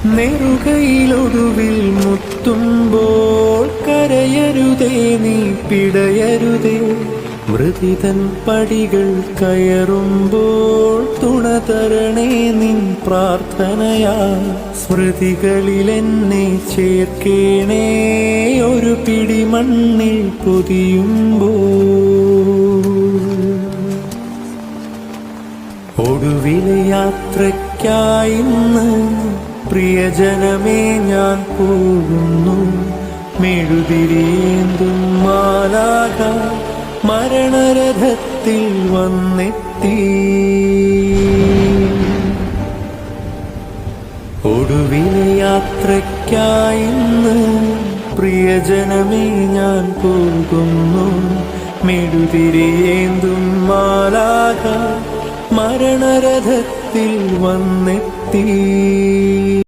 നെറുകയിലൊടുവിൽ മുത്തുമ്പോൾ കരയരുതേ നീ പിടയരുതേ. മൃതിതൻ പടികൾ കയറുമ്പോൾ തുണ തരണേ നിൻ പ്രാർത്ഥനയാ. സ്മൃതികളിലെന്നെ ചേർക്കേണേ ഒരു പിടി മണ്ണിൽ പൊതിയുമ്പോൾ. ഒടുവിലെ യാത്രയ്ക്കായിന്ന് പ്രിയജനമേ ഞാൻ പോകുന്നു. മെഴുതിരിയേന്തും മാലാഖ മരണരഥത്തിൽ വന്നെത്തി. ഒടുവിലെ യാത്രയ്ക്കായിന്ന് പ്രിയജനമേ ഞാൻ പോകുന്നു. മെഴുതിരിയേന്തും മാലാഖ മരണരഥത്തിൽ വന്നെത്തി.